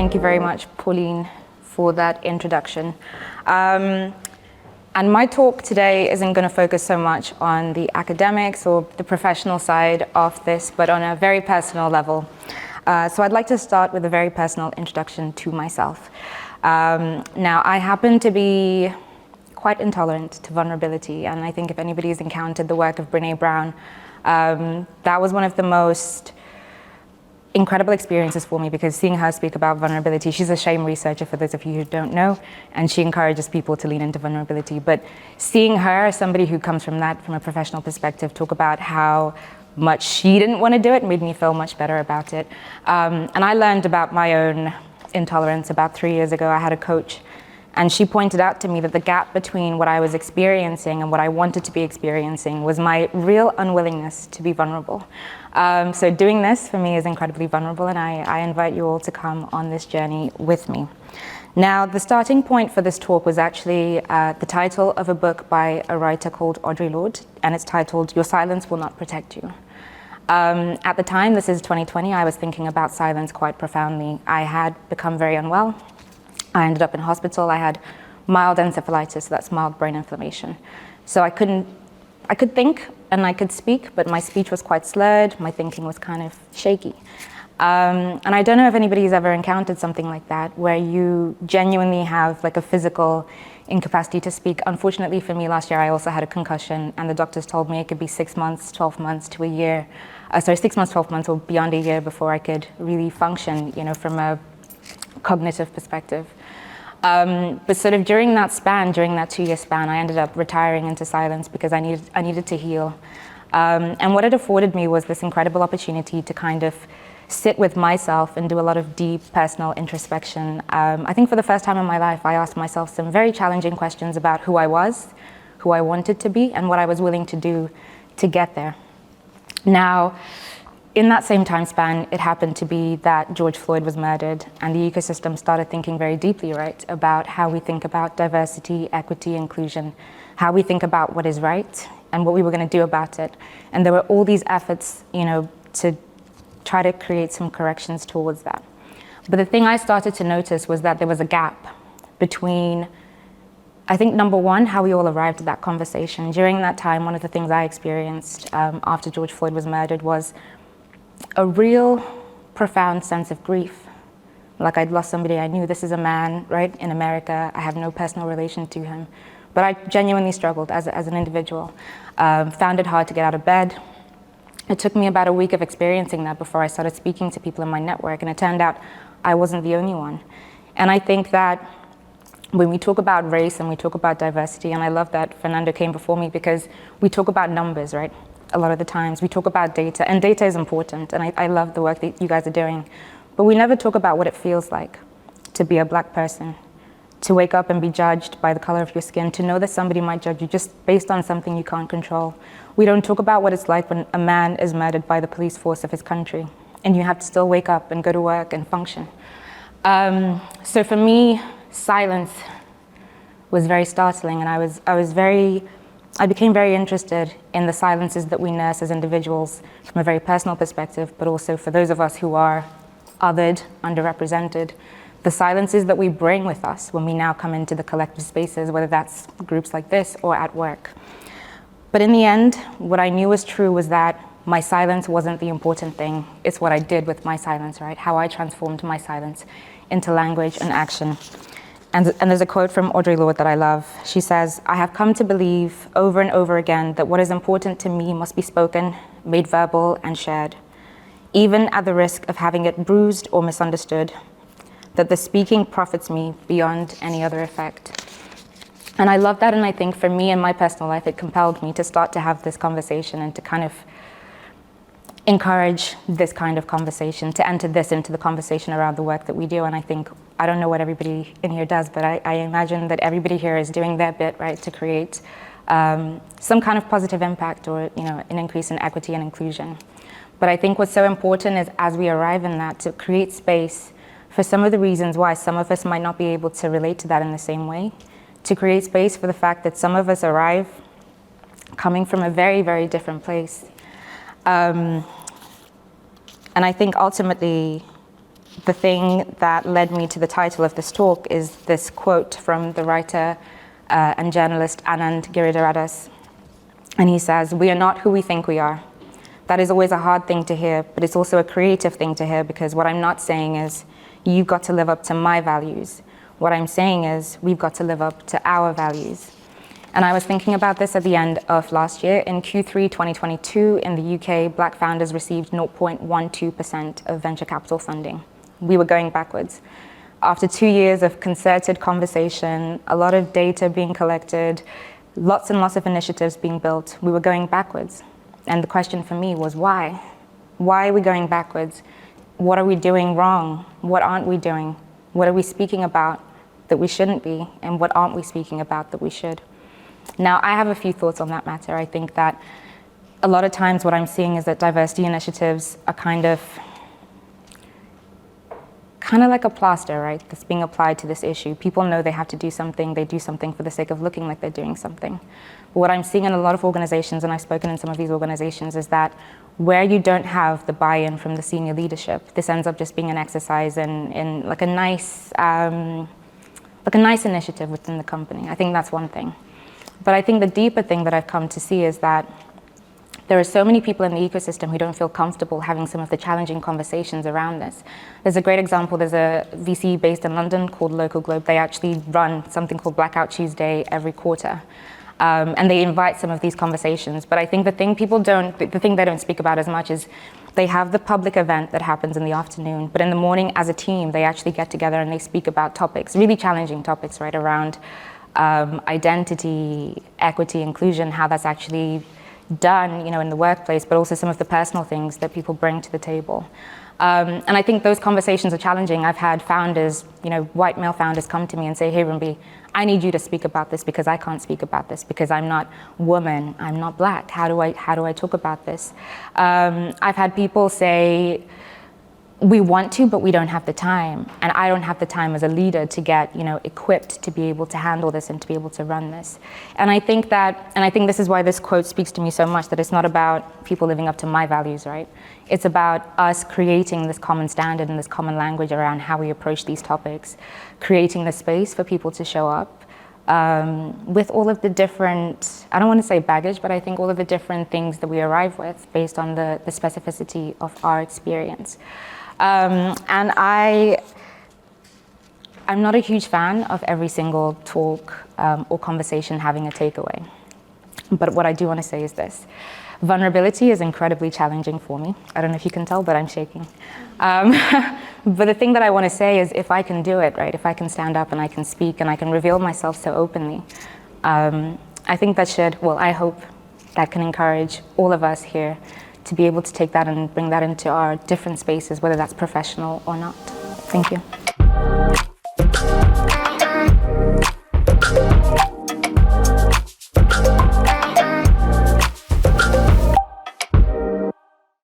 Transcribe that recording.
Thank you very much, Pauline, for that introduction. And my talk today isn't going to focus so much on the academics or the professional side of this, but on a very personal level. So I'd like to start with a very personal introduction to myself. Now, I happen to be quite intolerant to vulnerability, and I think if anybody's encountered the work of Brené Brown, that was one of the most incredible experiences for me, because seeing her speak about vulnerability, she's a shame researcher for those of you who don't know, and she encourages people to lean into vulnerability. But seeing her, somebody who comes from that, from a professional perspective, talk about how much she didn't want to do it made me feel much better about it. And I learned about my own intolerance about 3 years ago. I had a coach, and she pointed out to me that the gap between what I was experiencing and what I wanted to be experiencing was my real unwillingness to be vulnerable. So doing this for me is incredibly vulnerable, and I invite you all to come on this journey with me. Now, the starting point for this talk was actually the title of a book by a writer called Audre Lorde, and it's titled "Your Silence Will Not Protect You." At the time, this is 2020, I was thinking about silence quite profoundly. I had become very unwell. I ended up in hospital. I had mild encephalitis, so that's mild brain inflammation. So I could think and I could speak, but my speech was quite slurred. My thinking was kind of shaky. And I don't know if anybody's ever encountered something like that, where you genuinely have like a physical incapacity to speak. Unfortunately for me, last year I also had a concussion, and the doctors told me it could be 6 months, 12 months to a year. 6 months, 12 months, or beyond a year before I could really function, from a cognitive perspective. But sort of during that 2-year span, I ended up retiring into silence because I needed to heal. And what it afforded me was this incredible opportunity to kind of sit with myself and do a lot of deep personal introspection. I think for the first time in my life, I asked myself some very challenging questions about who I was, who I wanted to be, and what I was willing to do to get there. Now, in that same time span, it happened to be that George Floyd was murdered, and the ecosystem started thinking very deeply, right, about how we think about diversity, equity, inclusion, how we think about what is right and what we were going to do about it. And there were all these efforts, to try to create some corrections towards that. But the thing I started to notice was that there was a gap between, I think, number one, how we all arrived at that conversation. During that time, one of the things I experienced after George Floyd was murdered was a real profound sense of grief. Like I'd lost somebody I knew. This is a man, right, in America. I have no personal relation to him. But I genuinely struggled as an individual. Found it hard to get out of bed. It took me about a week of experiencing that before I started speaking to people in my network, and it turned out I wasn't the only one. And I think that when we talk about race and we talk about diversity, and I love that Fernando came before me, because we talk about numbers, right? A lot of the times we talk about data, and data is important, and I love the work that you guys are doing, but we never talk about what it feels like to be a Black person, to wake up and be judged by the color of your skin, to know that somebody might judge you just based on something you can't control. We don't talk about what it's like when a man is murdered by the police force of his country, and you have to still wake up and go to work and function. So for me, silence was very startling, and I became very interested in the silences that we nurse as individuals from a very personal perspective, but also for those of us who are othered, underrepresented, the silences that we bring with us when we now come into the collective spaces, whether that's groups like this or at work. But in the end, what I knew was true was that my silence wasn't the important thing. It's what I did with my silence, right? How I transformed my silence into language and action. And there's a quote from Audre Lorde that I love. She says, "I have come to believe over and over again that what is important to me must be spoken, made verbal, and shared, even at the risk of having it bruised or misunderstood, that the speaking profits me beyond any other effect." And I love that, and I think for me in my personal life, it compelled me to start to have this conversation and to kind of encourage this kind of conversation, to enter this into the conversation around the work that we do. And I think, I don't know what everybody in here does, but I imagine that everybody here is doing their bit, right, to create some kind of positive impact or, an increase in equity and inclusion. But I think what's so important is, as we arrive in that, to create space for some of the reasons why some of us might not be able to relate to that in the same way, to create space for the fact that some of us arrive coming from a very, very different place. And I think ultimately, the thing that led me to the title of this talk is this quote from the writer and journalist Anand Giridharadas. And he says, "We are not who we think we are." That is always a hard thing to hear, but it's also a creative thing to hear, because what I'm not saying is, you've got to live up to my values. What I'm saying is, we've got to live up to our values. And I was thinking about this at the end of last year. In Q3 2022, in the UK, Black founders received 0.12% of venture capital funding. We were going backwards. After 2 years of concerted conversation, a lot of data being collected, lots and lots of initiatives being built, we were going backwards. And the question for me was, why? Why are we going backwards? What are we doing wrong? What aren't we doing? What are we speaking about that we shouldn't be? And what aren't we speaking about that we should? Now, I have a few thoughts on that matter. I think that a lot of times what I'm seeing is that diversity initiatives are kind of like a plaster, right, that's being applied to this issue. People know they have to do something, they do something for the sake of looking like they're doing something. But what I'm seeing in a lot of organizations, and I've spoken in some of these organizations, is that where you don't have the buy-in from the senior leadership, this ends up just being an exercise in like a nice initiative within the company. I think that's one thing. But I think the deeper thing that I've come to see is that there are so many people in the ecosystem who don't feel comfortable having some of the challenging conversations around this. There's a great example. There's a VC based in London called Local Globe. They actually run something called Blackout Tuesday every quarter. And they invite some of these conversations. But I think the thing they don't speak about as much is they have the public event that happens in the afternoon, but in the morning as a team, they actually get together and they speak about topics, really challenging topics, right, around identity, equity, inclusion, how that's actually done, in the workplace, but also some of the personal things that people bring to the table. And I think those conversations are challenging. I've had founders, white male founders come to me and say, "Hey, Rumbi, I need you to speak about this because I can't speak about this because I'm not woman, I'm not Black. How do I talk about this?" I've had people say, "We want to, but we don't have the time. And I don't have the time as a leader to get, equipped to be able to handle this and to be able to run this." And I think this is why this quote speaks to me so much, that it's not about people living up to my values, right? It's about us creating this common standard and this common language around how we approach these topics, creating the space for people to show up with all of the different, I don't want to say baggage, but I think all of the different things that we arrive with based on the specificity of our experience. And I'm not a huge fan of every single talk or conversation having a takeaway. But what I do want to say is this. Vulnerability is incredibly challenging for me. I don't know if you can tell, but I'm shaking. But the thing that I want to say is, if I can do it, right, if I can stand up and I can speak and I can reveal myself so openly, I think that I hope that can encourage all of us here to be able to take that and bring that into our different spaces, whether that's professional or not. Thank you.